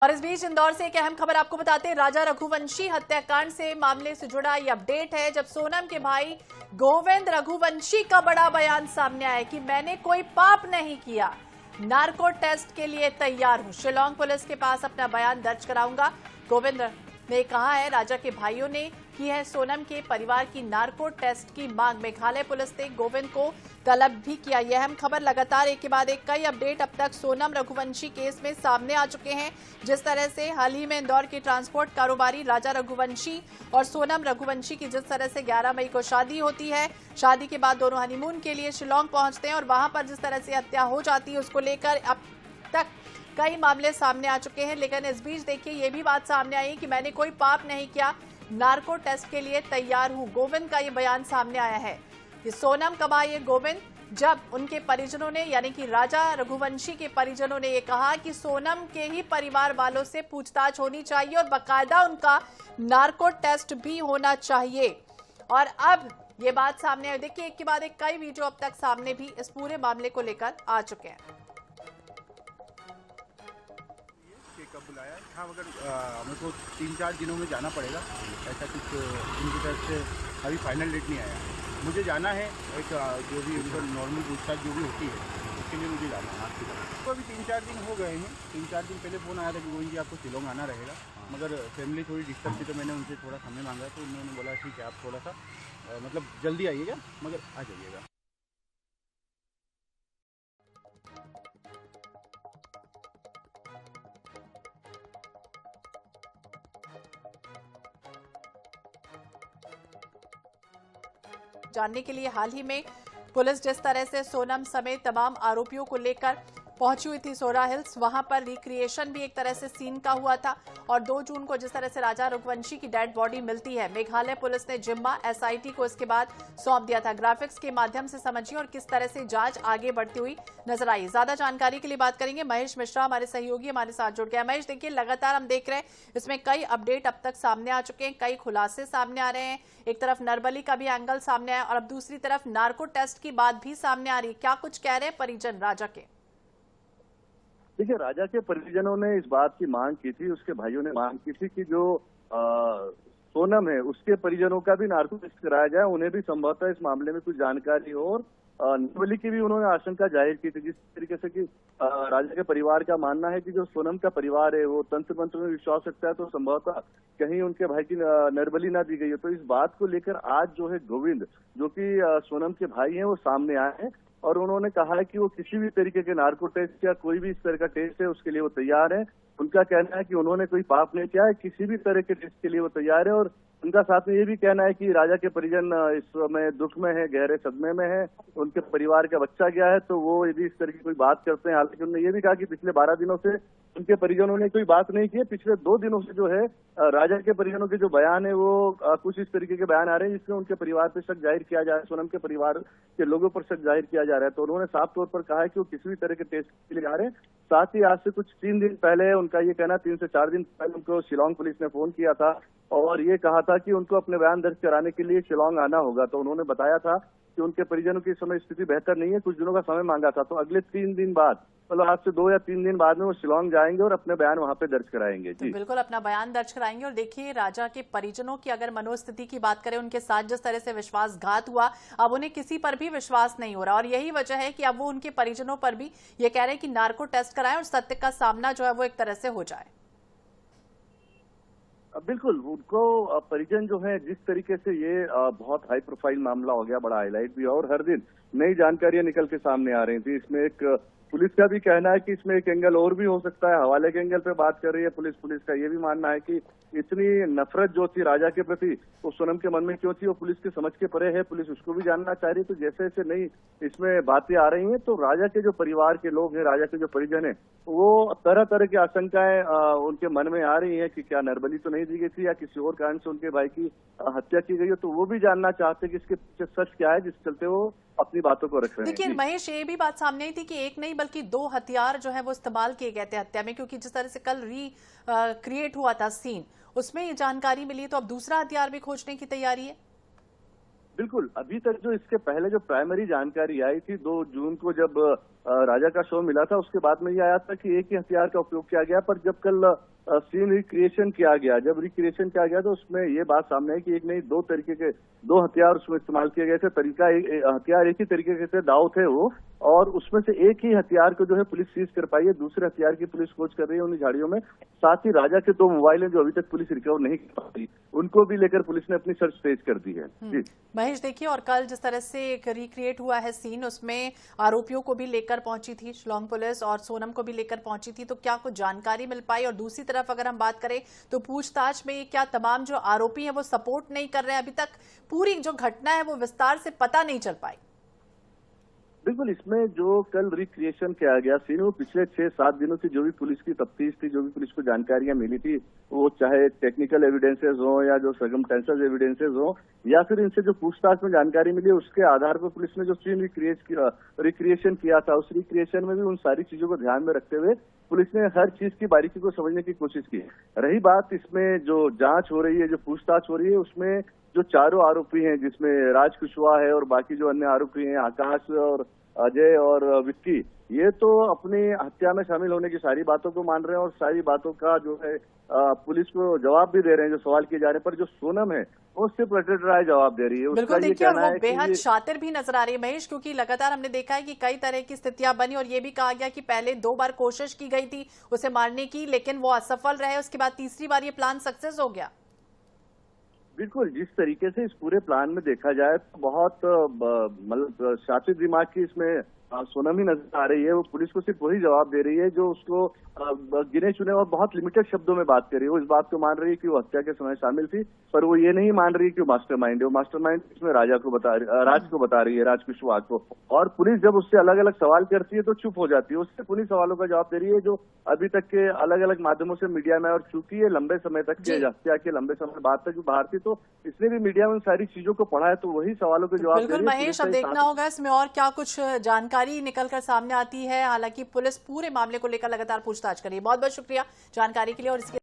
और इस बीच इंदौर से एक अहम खबर आपको बताते हैं। राजा रघुवंशी हत्याकांड से मामले से जुड़ा ये अपडेट है, जब सोनम के भाई गोविंद रघुवंशी का बड़ा बयान सामने आया कि मैंने कोई पाप नहीं किया, नार्को टेस्ट के लिए तैयार हूं, शिलांग पुलिस के पास अपना बयान दर्ज कराऊंगा। गोविंद ने कहा है राजा के भाइयों ने की है सोनम के परिवार की नार्को टेस्ट की मांग। मेघालय पुलिस ने गोविंद को तलब भी किया। यह अहम खबर लगातार एक के बाद एक कई अपडेट अब तक सोनम रघुवंशी केस में सामने आ चुके हैं। जिस तरह से हाल ही में इंदौर के ट्रांसपोर्ट कारोबारी राजा रघुवंशी और सोनम रघुवंशी की जिस तरह से 11 मई को शादी होती है, शादी के बाद दोनों हनीमून के लिए शिलांग पहुंचते हैं और वहां पर जिस तरह से हत्या हो जाती है, उसको लेकर अब तक कई मामले सामने आ चुके हैं। लेकिन इस बीच देखिए ये भी बात सामने आई कि मैंने कोई पाप नहीं किया, नार्को टेस्ट के लिए तैयार हूं। गोविंद का ये बयान सामने आया है। ये सोनम कब आए गोविंद, जब उनके परिजनों ने यानी कि राजा रघुवंशी के परिजनों ने ये कहा कि सोनम के ही परिवार वालों से पूछताछ होनी चाहिए और बाकायदा उनका नार्को टेस्ट भी होना चाहिए। और अब ये बात सामने आई। देखिए एक के बाद एक कई वीडियो अब तक सामने भी इस पूरे मामले को लेकर आ चुके हैं। कब बुलाया? हाँ, मगर मेरे को 3-4 दिनों में जाना पड़ेगा। ऐसा कुछ उनकी तरफ से अभी फाइनल डेट नहीं आया। मुझे जाना है, एक जो भी उनका नॉर्मल पूछताछ जो भी होती है उसके लिए मुझे जाना है। आपकी तरफ तो अभी 3-4 दिन हो गए हैं। 3-4 दिन पहले फ़ोन आया था कि गोविंद जी आपको शिलांग आना रहेगा, मगर फैमिली थोड़ी डिस्टर्ब थी तो मैंने उनसे थोड़ा समय मांगा तो उन्होंने बोला ठीक है आप थोड़ा सा मतलब जल्दी आइएगा, मगर आ जाइएगा। जानने के लिए हाल ही में पुलिस जिस तरह से सोनम समेत तमाम आरोपियों को लेकर पहुंची हुई थी सोरा हिल्स, वहां पर रिक्रिएशन भी एक तरह से सीन का हुआ था। और 2 जून को जिस तरह से राजा रघुवंशी की डेड बॉडी मिलती है, मेघालय पुलिस ने जिम्मा एसआईटी को इसके बाद सौंप दिया था। ग्राफिक्स के माध्यम से समझिए और किस तरह से जांच आगे बढ़ती हुई नजर आई। ज्यादा जानकारी के लिए बात करेंगे, महेश मिश्रा हमारे सहयोगी हमारे साथ जुड़ गया। महेश, देखिए लगातार हम देख रहे हैं इसमें कई अपडेट अब तक सामने आ चुके हैं, कई खुलासे सामने आ रहे हैं। एक तरफ नरबली का भी एंगल सामने आया और अब दूसरी तरफ नार्को टेस्ट की बात भी सामने आ रही है। क्या कुछ कह रहे हैं परिजन राजा के? देखिए, राजा के परिजनों ने इस बात की मांग की थी, उसके भाइयों ने मांग की थी कि जो सोनम है उसके परिजनों का भी नार्को टेस्ट कराया जाए, उन्हें भी संभवतः इस मामले में कुछ जानकारी हो। और नरबली की भी उन्होंने आशंका जाहिर की थी, जिस तरीके से कि राजा के परिवार का मानना है कि जो सोनम का परिवार है वो तंत्र मंत्र में विश्वास रखता है, तो संभवतः कहीं उनके भाई की नरबली ना दी गई है। तो इस बात को लेकर आज जो है गोविंद, जो कि सोनम के भाई हैं, वो सामने आए हैं और उन्होंने कहा है कि वो किसी भी तरीके के नार्को टेस्ट या कोई भी इस तरह का टेस्ट है उसके लिए वो तैयार है। उनका कहना है कि उन्होंने कोई पाप नहीं किया है, किसी भी तरह के टेस्ट के लिए वो तैयार है। और उनका साथ में ये भी कहना है कि राजा के परिजन इस समय दुख में है, गहरे सदमे में है, उनके परिवार का बच्चा गया है, तो वो यदि इस तरह की कोई बात करते हैं। हालांकि उन्होंने ये भी कहा कि पिछले 12 दिनों से उनके परिजनों ने कोई बात नहीं की है। पिछले 2 दिनों से जो है राजा के परिजनों के जो बयान है वो कुछ इस तरीके के बयान आ रहे हैं जिसमें उनके परिवार पर शक जाहिर किया जा रहा है, सोनम के परिवार के लोगों पर शक जाहिर किया जा रहा है। तो उन्होंने साफ तौर पर कहा है कि वो किसी भी तरह के टेस्ट के लिए जा रहे हैं। साथ ही आज से कुछ 3 दिन पहले, उनका ये कहना 3 से 4 दिन पहले उनको शिलांग पुलिस ने फोन किया था और ये कहा था कि उनको अपने बयान दर्ज कराने के लिए शिलांग आना होगा। तो उन्होंने बताया था कि उनके परिजनों की इस समय स्थिति बेहतर नहीं है, कुछ दिनों का समय मांगा था। तो अगले 3 दिन बाद, मतलब आज से 2 या 3 दिन बाद में वो शिलांग जाएंगे और अपने बयान वहां पे दर्ज कराएंगे। तो बिल्कुल अपना बयान दर्ज कराएंगे। और देखिए राजा के परिजनों की अगर मनोस्थिति की बात करें, उनके साथ जिस तरह से विश्वासघात हुआ, अब उन्हें किसी पर भी विश्वास नहीं हो रहा और यही वजह है कि अब वो उनके परिजनों पर भी ये कह रहे हैं कि नार्को टेस्ट कराएं और सत्य का सामना जो है वो एक तरह से हो जाए। बिल्कुल, उनको परिजन जो है जिस तरीके से ये बहुत हाई प्रोफाइल मामला हो गया, बड़ा हाईलाइट भी, और हर दिन नई जानकारियां निकल के सामने आ रही थी। इसमें एक पुलिस का भी कहना है कि इसमें एक एंगल और भी हो सकता है, हवाले के एंगल पे बात कर रही है पुलिस। पुलिस का ये भी मानना है कि इतनी नफरत जो थी राजा के प्रति वो सोनम के मन में क्यों थी, वो पुलिस के समझ के परे है, पुलिस उसको भी जानना चाह रही है। तो जैसे जैसे नई इसमें बातें आ रही हैं तो राजा के जो परिवार के लोग हैं, राजा के जो परिजन है, वो तरह तरह की आशंकाएं उनके मन में आ रही है कि क्या नरबली तो नहीं दी गई थी या किसी और कारण से उनके भाई की हत्या की गई है। तो वो भी जानना चाहते हैं कि इसके पीछे सच क्या है, जिस चलते वो अपनी बातों को रख रहे हैं। देखिए महेश, ये भी बात सामने आई थी कि एक नहीं बल्कि 2 हथियार जो है वो इस्तेमाल किए गए थे हत्या में, क्योंकि जिस तरह से कल क्रिएट हुआ था सीन, उसमें ये जानकारी मिली, तो अब दूसरा हथियार भी खोजने की तैयारी है। बिल्कुल, अभी तक जो इसके पहले जो प्राइमरी जानकारी आई थी 2 जून को जब राजा का शव मिला था, उसके बाद में ये आया था कि एक ही हथियार का उपयोग किया गया। पर जब कल सीन रिक्रिएशन किया गया। जब रिक्रिएशन किया गया तो उसमें ये बात सामने आई कि एक नहीं दो हथियार उसमें इस्तेमाल किए गए थे। हथियार एक ही तरीके के थे, दाव थे वो, और उसमें से एक ही हथियार को जो है पुलिस सीज कर पाई है, दूसरे हथियार की पुलिस खोज कर रही है उन झाड़ियों में। साथ ही राजा के 2 मोबाइल हैं जो अभी तक पुलिस रिकवर नहीं कर पाई, उनको भी लेकर पुलिस ने अपनी सर्च तेज कर दी है। जी महेश, देखिए, और कल जिस तरह से एक रिक्रिएट हुआ है सीन, उसमें आरोपियों को भी लेकर पहुंची थी शिलांग पुलिस और सोनम को भी लेकर पहुंची थी, तो क्या कुछ जानकारी मिल पाई? और दूसरी तरफ अगर हम बात करें तो पूछताछ में क्या तमाम जो आरोपी हैं वो सपोर्ट नहीं कर रहे हैं? अभी तक पूरी जो घटना है वो विस्तार से पता नहीं चल पाई। बिल्कुल, इसमें जो कल रिक्रिएशन किया गया सीन, वो पिछले 6-7 दिनों से जो भी पुलिस की तफ्तीश थी, जो भी पुलिस को जानकारियां मिली थी, वो चाहे टेक्निकल एविडेंसेस हो या जो सर्कमस्टेंशियल एविडेंसेस हो, या फिर इनसे जो पूछताछ में जानकारी मिली उसके आधार पर पुलिस ने जो सीन रिक्रिएशन किया था, उस रिक्रिएशन में भी उन सारी चीजों को ध्यान में रखते हुए पुलिस ने हर चीज की बारीकी को समझने की कोशिश की। रही बात इसमें जो जांच हो रही है, जो पूछताछ हो रही है, उसमें जो चारों आरोपी हैं, जिसमें राज कुशवाहा है और बाकी जो अन्य आरोपी हैं आकाश और अजय और विक्की, ये तो अपनी हत्या में शामिल होने की सारी बातों को मान रहे हैं और सारी बातों का जो है पुलिस को जवाब भी दे रहे हैं। जो सवाल किए जा रहे हैं, पर जो सोनम है वो सिर्फ रटेड राय जवाब दे रही है। बिल्कुल, देखिए, और वो बेहद शातिर भी नजर आ रही है महेश, क्योंकि लगातार हमने देखा है कि कई तरह की स्थितियां बनी और ये भी कहा गया कि पहले 2 बार कोशिश की गई थी उसे मारने की, लेकिन वो असफल रहे, उसके बाद तीसरी बार ये प्लान सक्सेस हो गया। बिल्कुल, जिस तरीके से इस पूरे प्लान में देखा जाए तो बहुत मतलब शातिर दिमाग की इसमें सोनम ही नजर आ रही है। वो पुलिस को सिर्फ वही जवाब दे रही है जो उसको गिने चुने और बहुत लिमिटेड शब्दों में बात कर रही है। वो इस बात को मान रही है कि वो हत्या के समय शामिल थी, पर वो ये नहीं मान रही कि वो मास्टरमाइंड है। वो मास्टरमाइंड इसमें राज को बता रही है, राज कुशवाहा को। और पुलिस जब उससे अलग अलग सवाल करती है तो चुप हो जाती है, उससे पुलिस सवालों का जवाब दे रही है जो अभी तक के अलग अलग माध्यमों से मीडिया में, और चूंकि ये लंबे समय तक के हत्या के लंबे समय बाद तक बाहर थी, तो इसने भी मीडिया में उन सारी चीजों को पढ़ा है, तो वही सवालों के जवाब दे रही है। बिल्कुल महेश, अब देखना होगा इसमें और क्या कुछ जानकारी निकल कर सामने आती है। हालांकि पुलिस पूरे मामले को लेकर लगातार पूछताछ कर रही है। बहुत बहुत शुक्रिया जानकारी के लिए। और इसके